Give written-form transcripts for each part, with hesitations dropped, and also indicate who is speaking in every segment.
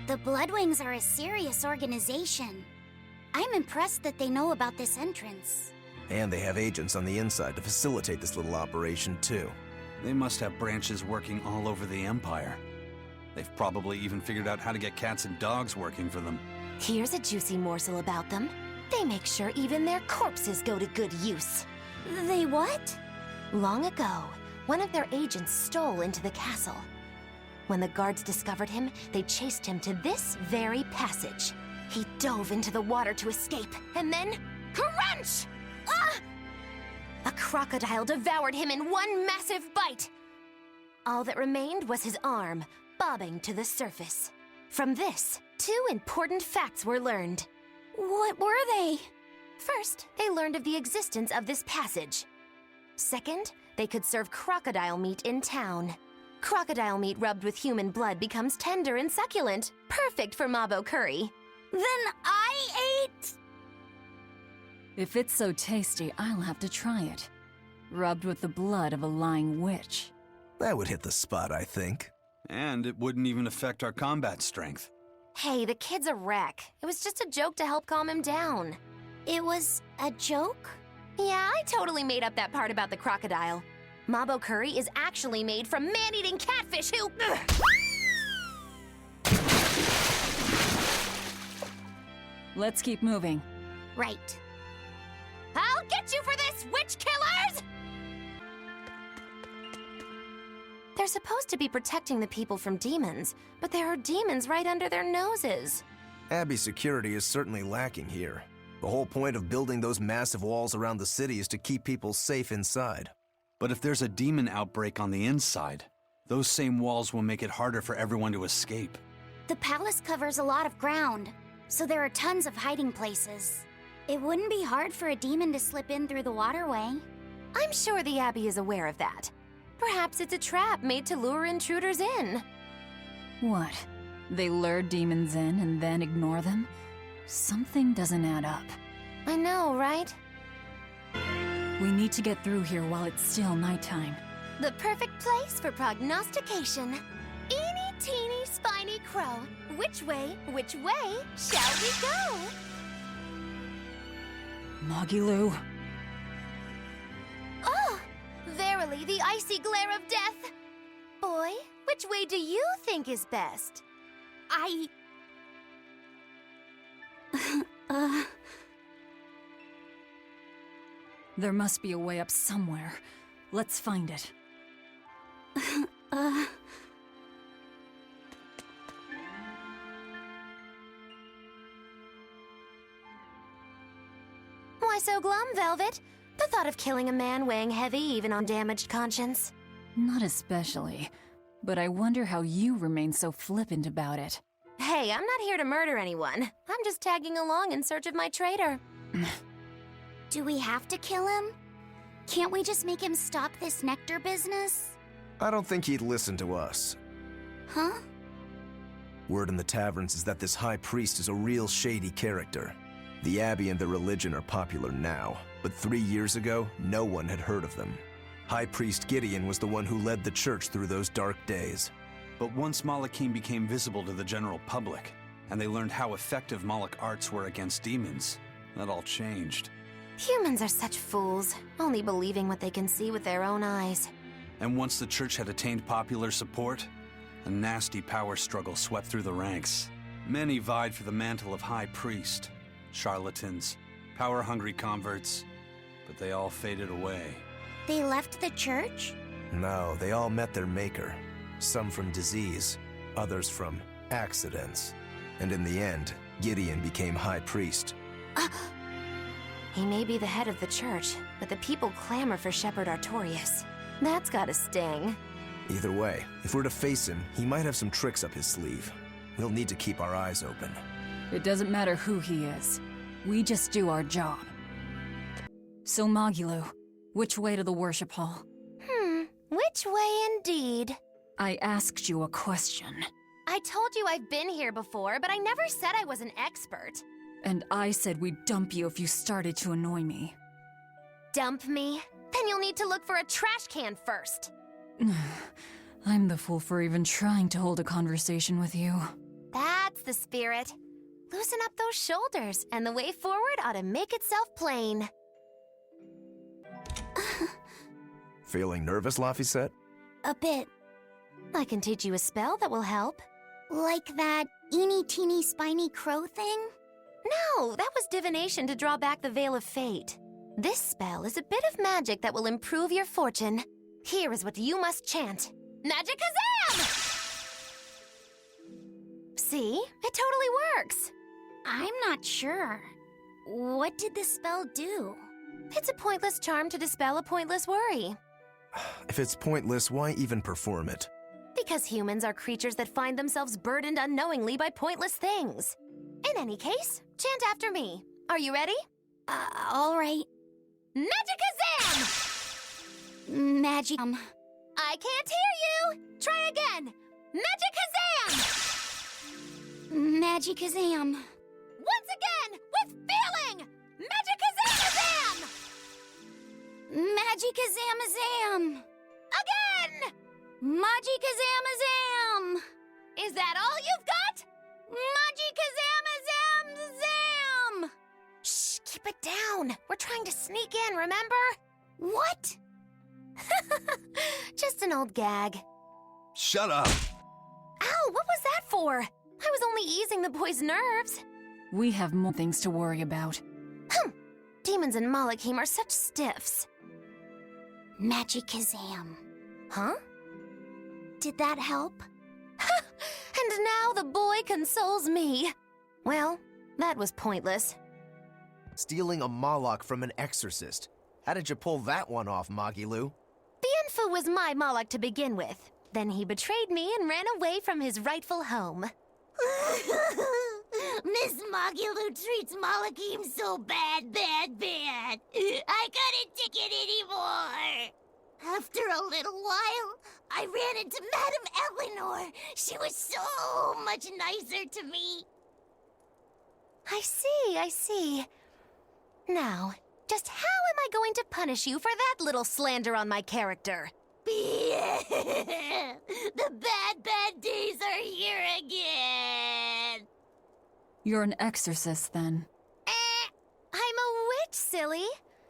Speaker 1: The Bloodwings are a serious organization. I'm impressed that they know about this entrance.
Speaker 2: And they have agents on the inside to facilitate this little operation, too.
Speaker 3: They must have branches working all over the Empire. They've probably even figured out how to get cats and dogs working for them.
Speaker 4: Here's a juicy morsel about them. They make sure even their corpses go to good use.
Speaker 1: They what?
Speaker 4: Long ago, one of their agents stole into the castle. When the guards discovered him, they chased him to this very passage. He dove into the water to escape, and then... crunch! Ah! A crocodile devoured him in one massive bite. All that remained was his arm, bobbing to the surface. From this, 2 important facts were learned.
Speaker 1: What were they?
Speaker 4: First, they learned of the existence of this passage. Second, they could serve crocodile meat in town. Crocodile meat rubbed with human blood becomes tender and succulent, perfect for mabo curry.
Speaker 1: Then I ate...
Speaker 5: If it's so tasty, I'll have to try it. Rubbed with the blood of a lying witch.
Speaker 2: That would hit the spot, I think.
Speaker 3: And it wouldn't even affect our combat strength.
Speaker 4: Hey, the kid's a wreck. It was just a joke to help calm him down.
Speaker 1: It was a joke?
Speaker 4: Yeah, I totally made up that part about the crocodile. Mabo curry is actually made from man-eating catfish who...
Speaker 5: Let's keep moving.
Speaker 1: Right.
Speaker 4: I'll get you for this, witch killers! They're supposed to be protecting the people from demons, but there are demons right under their noses.
Speaker 2: Abbey's security is certainly lacking here. The whole point of building those massive walls around the city is to keep people safe inside.
Speaker 3: But if there's a demon outbreak on the inside, those same walls will make it harder for everyone to escape.
Speaker 1: The palace covers a lot of ground, so there are tons of hiding places. It wouldn't be hard for a demon to slip in through the waterway.
Speaker 4: I'm sure the Abbey is aware of that. Perhaps it's a trap made to lure intruders in.
Speaker 5: What? They lure demons in and then ignore them? Something doesn't add up.
Speaker 4: I know, right?
Speaker 5: We need to get through here while it's still nighttime.
Speaker 4: The perfect place for prognostication. Eeny, teeny, spiny crow. Which way shall we go?
Speaker 5: Magilu.
Speaker 4: Oh, verily the icy glare of death. Boy, which way do you think is best?
Speaker 5: There must be a way up somewhere. Let's find it.
Speaker 4: Why so glum, Velvet? The thought of killing a man weighing heavy even on damaged conscience.
Speaker 5: Not especially. But I wonder how you remain so flippant about it.
Speaker 4: Hey, I'm not here to murder anyone. I'm just tagging along in search of my traitor.
Speaker 1: Do we have to kill him? Can't we just make him stop this nectar business?
Speaker 2: I don't think he'd listen to us.
Speaker 1: Huh?
Speaker 2: Word in the taverns is that this high priest is a real shady character. The Abbey and their religion are popular now, but 3 years ago, no one had heard of them. High Priest Gideon was the one who led the church through those dark days.
Speaker 3: But once Malachim became visible to the general public, and they learned how effective Moloch arts were against demons, that all changed.
Speaker 4: Humans are such fools, only believing what they can see with their own eyes.
Speaker 3: And once the church had attained popular support, a nasty power struggle swept through the ranks. Many vied for the mantle of High Priest. Charlatans, power-hungry converts, but they all faded away.
Speaker 1: They left the church?
Speaker 2: No, they all met their maker. Some from disease, others from accidents. And in the end, Gideon became High Priest.
Speaker 4: He may be the head of the church, but the people clamor for Shepherd Artorius. That's gotta sting.
Speaker 2: Either way, if we're to face him, he might have some tricks up his sleeve. We'll need to keep our eyes open.
Speaker 5: It doesn't matter who he is. We just do our job. So Magilu, which way to the worship hall?
Speaker 4: Which way indeed?
Speaker 5: I asked you a question.
Speaker 4: I told you I've been here before, but I never said I was an expert.
Speaker 5: And I said we'd dump you if you started to annoy me.
Speaker 4: Dump me? Then you'll need to look for a trash can first.
Speaker 5: I'm the fool for even trying to hold a conversation with you.
Speaker 4: That's the spirit. Loosen up those shoulders, and the way forward ought to make itself plain.
Speaker 2: Feeling nervous, Laphicet?
Speaker 1: A bit.
Speaker 4: I can teach you a spell that will help.
Speaker 1: Like that eeny teeny spiny crow thing?
Speaker 4: No, that was divination to draw back the veil of fate. This spell is a bit of magic that will improve your fortune. Here is what you must chant. Magicazam! See? It totally works.
Speaker 1: I'm not sure. What did the spell do?
Speaker 4: It's a pointless charm to dispel a pointless worry.
Speaker 2: If it's pointless, why even perform it?
Speaker 4: Because humans are creatures that find themselves burdened unknowingly by pointless things. In any case, chant after me. Are you ready?
Speaker 1: All right.
Speaker 4: Magicazam!
Speaker 1: Magic.
Speaker 4: I can't hear you! Try again! Magicazam!
Speaker 1: Magicazam.
Speaker 4: Once again, with feeling! Magicazamazam!
Speaker 1: Magicazamazam.
Speaker 4: Again!
Speaker 1: Magicazamazam.
Speaker 4: Is that all you've got?
Speaker 1: Magicazamazam.
Speaker 4: Shh, keep it down. We're trying to sneak in, remember?
Speaker 1: What?
Speaker 4: Just an old gag.
Speaker 3: Shut up!
Speaker 4: Ow, what was that for? I was only easing the boy's nerves.
Speaker 5: We have more things to worry about.
Speaker 4: Demons and Malachim are such stiffs.
Speaker 1: Magicazam.
Speaker 4: Huh?
Speaker 1: Did that help?
Speaker 4: And now the boy consoles me. Well, that was pointless.
Speaker 2: Stealing a Moloch from an exorcist. How did you pull that one off, Magilu?
Speaker 4: Bienfu was my Moloch to begin with. Then he betrayed me and ran away from his rightful home.
Speaker 1: Miss Magulu treats Malachim so bad. I couldn't take it anymore. After a little while, I ran into Madame Eleanor. She was so much nicer to me.
Speaker 4: I see. Now, just how am I going to punish you for that little slander on my character?
Speaker 1: The bad days are here again.
Speaker 5: You're an exorcist, then.
Speaker 4: I'm a witch, silly.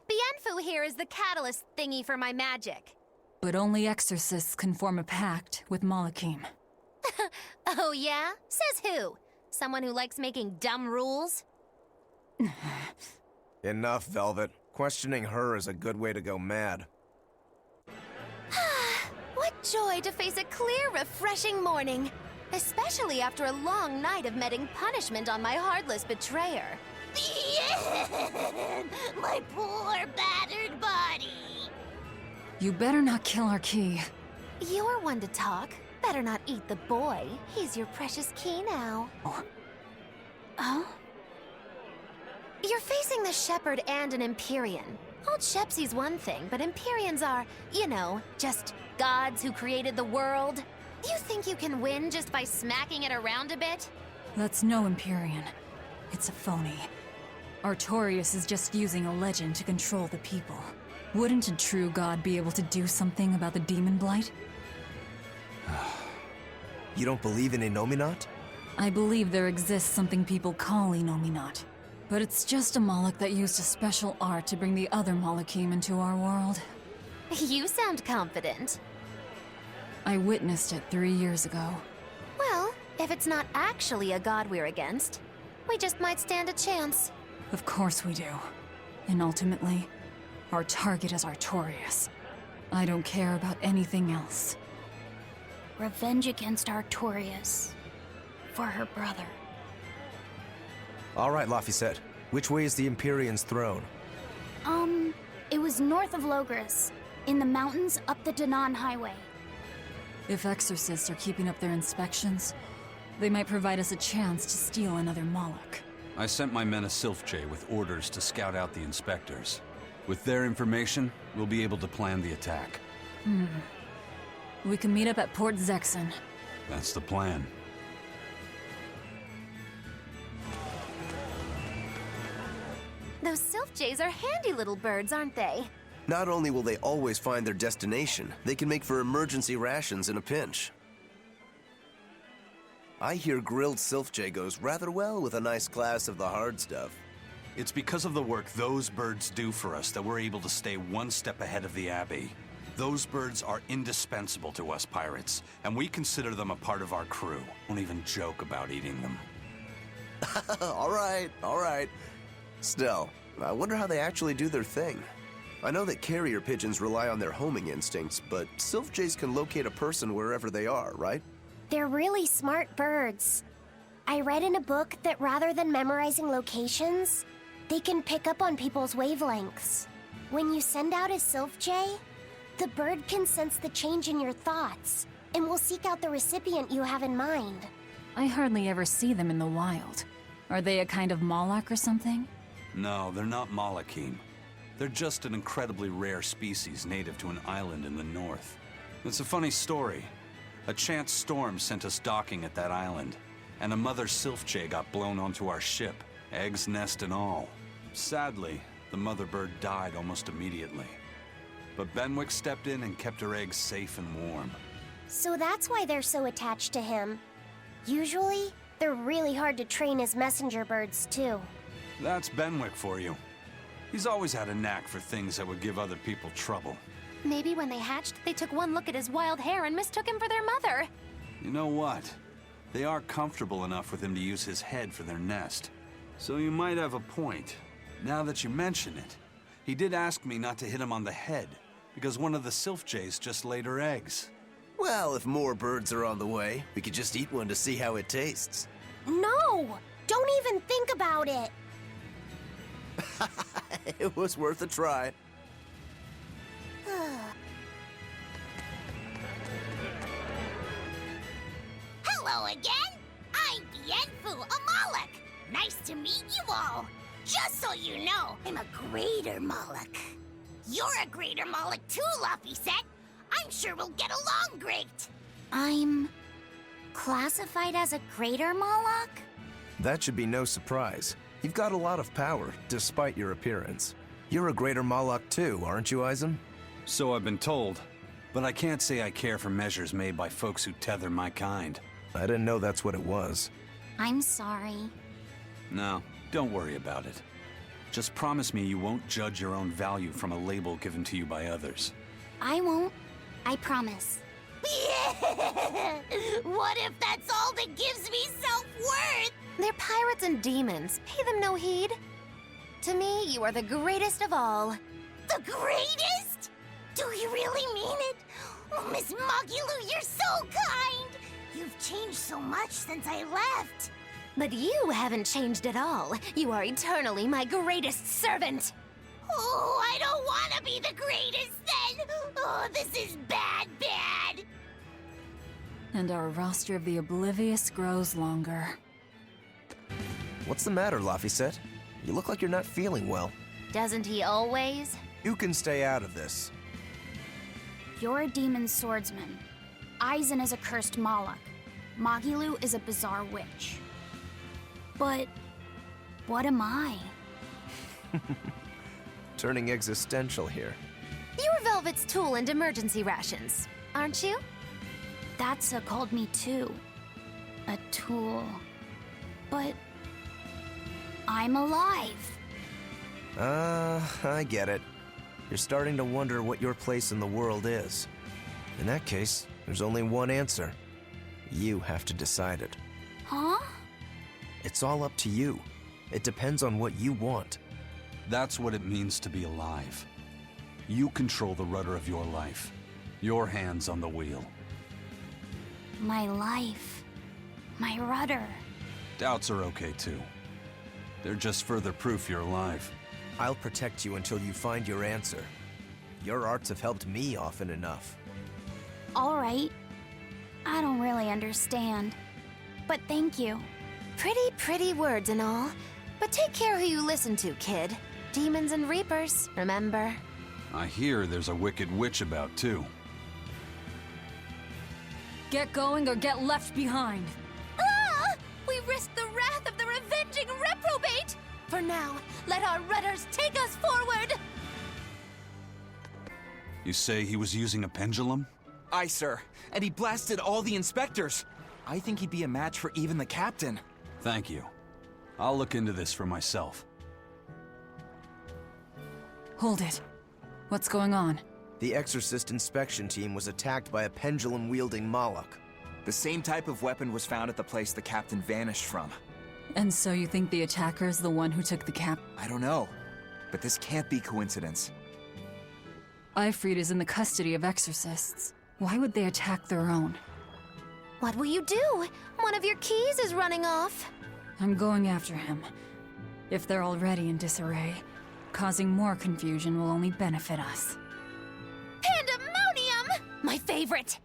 Speaker 4: Bienfu here is the catalyst thingy for my magic.
Speaker 5: But only exorcists can form a pact with Malachim.
Speaker 4: Oh yeah? Says who? Someone who likes making dumb rules?
Speaker 2: Enough, Velvet. Questioning her is a good way to go mad.
Speaker 4: What joy to face a clear, refreshing morning. Especially after a long night of meting punishment on my heartless betrayer.
Speaker 1: My poor battered body.
Speaker 5: You better not kill our key.
Speaker 4: You're one to talk. Better not eat the boy. He's your precious key now.
Speaker 1: Oh?
Speaker 4: You're facing the Shepherd and an Empyrean. Old Shepsy's one thing, but Empyreans are, you know, just gods who created the world. You think you can win just by smacking it around a bit?
Speaker 5: That's no Empyrean. It's a phony. Artorias is just using a legend to control the people. Wouldn't a true god be able to do something about the demon blight?
Speaker 2: You don't believe in Innominat?
Speaker 5: I believe there exists something people call Innominat. But it's just a Moloch that used a special art to bring the other Malachim into our world.
Speaker 4: You sound confident.
Speaker 5: I witnessed it 3 years ago.
Speaker 4: Well, if it's not actually a god we're against, we just might stand a chance.
Speaker 5: Of course we do. And ultimately, our target is Artorias. I don't care about anything else.
Speaker 1: Revenge against Artorias. For her brother.
Speaker 2: All right, Laphicet. Which way is the Empyrean's throne?
Speaker 1: It was north of Logris. In the mountains up the Danan Highway.
Speaker 5: If exorcists are keeping up their inspections, they might provide us a chance to steal another Moloch.
Speaker 3: I sent my men a Sylph-J with orders to scout out the inspectors. With their information, we'll be able to plan the attack.
Speaker 5: We can meet up at Port Zexon.
Speaker 3: That's the plan.
Speaker 4: Those Sylph-Jays are handy little birds, aren't they?
Speaker 2: Not only will they always find their destination, they can make for emergency rations in a pinch. I hear grilled Sylph-J goes rather well with a nice glass of the hard stuff.
Speaker 3: It's because of the work those birds do for us that we're able to stay one step ahead of the Abbey. Those birds are indispensable to us pirates, and we consider them a part of our crew. Don't even joke about eating them.
Speaker 2: All right, all right. Still, I wonder how they actually do their thing. I know that carrier pigeons rely on their homing instincts, but Sylph-Jays can locate a person wherever they are, right?
Speaker 6: They're really smart birds. I read in a book that rather than memorizing locations, they can pick up on people's wavelengths. When you send out a Sylph-Jay, the bird can sense the change in your thoughts and will seek out the recipient you have in mind.
Speaker 5: I hardly ever see them in the wild. Are they a kind of Moloch or something?
Speaker 3: No, they're not Malakim. They're just an incredibly rare species native to an island in the north. It's a funny story. A chance storm sent us docking at that island, and a mother Sylph-Jay got blown onto our ship, eggs, nest, and all. Sadly, the mother bird died almost immediately. But Benwick stepped in and kept her eggs safe and warm.
Speaker 6: So that's why they're so attached to him. Usually, they're really hard to train as messenger birds, too.
Speaker 3: That's Benwick for you. He's always had a knack for things that would give other people trouble.
Speaker 4: Maybe when they hatched, they took one look at his wild hair and mistook him for their mother.
Speaker 3: You know what? They are comfortable enough with him to use his head for their nest. So you might have a point. Now that you mention it, he did ask me not to hit him on the head, because one of the Sylph-Jays just laid her eggs.
Speaker 2: Well, if more birds are on the way, we could just eat one to see how it tastes.
Speaker 6: No! Don't even think about it!
Speaker 2: It was worth a try.
Speaker 1: Hello again! I'm Yenfu, a Moloch. Nice to meet you all. Just so you know, I'm a greater Moloch. You're a greater Moloch too, Laphicet. I'm sure we'll get along great.
Speaker 6: I'm classified as a greater Moloch?
Speaker 2: That should be no surprise. You've got a lot of power, despite your appearance. You're a greater Moloch too, aren't you, Eisen?
Speaker 3: So I've been told, but I can't say I care for measures made by folks who tether my kind.
Speaker 2: I didn't know that's what it was.
Speaker 6: I'm sorry.
Speaker 3: No, don't worry about it. Just promise me you won't judge your own value from a label given to you by others.
Speaker 6: I won't. I promise.
Speaker 1: What if that's all that gives me self-worth?
Speaker 4: They're pirates and demons. Pay them no heed. To me, you are the greatest of all.
Speaker 1: The greatest? Do you really mean it? Oh, Miss Magilou, you're so kind! You've changed so much since I left.
Speaker 4: But you haven't changed at all. You are eternally my greatest servant.
Speaker 1: Oh, I don't want to be the greatest then! Oh, this is bad.
Speaker 5: And our roster of the oblivious grows longer.
Speaker 2: What's the matter, Laphicet? You look like you're not feeling well.
Speaker 4: Doesn't he always?
Speaker 2: You can stay out of this.
Speaker 7: You're a demon swordsman. Eisen is a cursed Moloch. Magilou is a bizarre witch. But what am I?
Speaker 2: Turning existential here.
Speaker 4: You're Velvet's tool and emergency rations, aren't you?
Speaker 7: Thatsa called me too. A tool. But I'm alive.
Speaker 2: I get it. You're starting to wonder what your place in the world is. In that case, there's only one answer. You have to decide it.
Speaker 7: Huh?
Speaker 2: It's all up to you. It depends on what you want.
Speaker 3: That's what it means to be alive. You control the rudder of your life. Your hands on the wheel.
Speaker 7: My life. My rudder.
Speaker 3: Doubts are okay too. They're just further proof you're alive.
Speaker 2: I'll protect you until you find your answer. Your arts have helped me often enough.
Speaker 7: All right. I don't really understand. But thank you.
Speaker 4: Pretty words and all. But take care who you listen to, kid. Demons and reapers, remember?
Speaker 3: I hear there's a wicked witch about too.
Speaker 5: Get going or get left behind.
Speaker 4: Ah! We risk the wrath of the revenging reprobate! For now, let our rudders take us forward!
Speaker 3: You say he was using a pendulum?
Speaker 8: Aye, sir. And he blasted all the inspectors. I think he'd be a match for even the captain.
Speaker 3: Thank you. I'll look into this for myself.
Speaker 5: Hold it. What's going on?
Speaker 2: The Exorcist inspection team was attacked by a pendulum-wielding Moloch.
Speaker 8: The same type of weapon was found at the place the captain vanished from.
Speaker 5: And so you think the attacker is the one who took the cap?
Speaker 8: I don't know, but this can't be coincidence.
Speaker 5: Ifrit is in the custody of exorcists. Why would they attack their own?
Speaker 4: What will you do? One of your keys is running off.
Speaker 5: I'm going after him. If they're already in disarray, causing more confusion will only benefit us.
Speaker 4: Pandemonium! My favorite!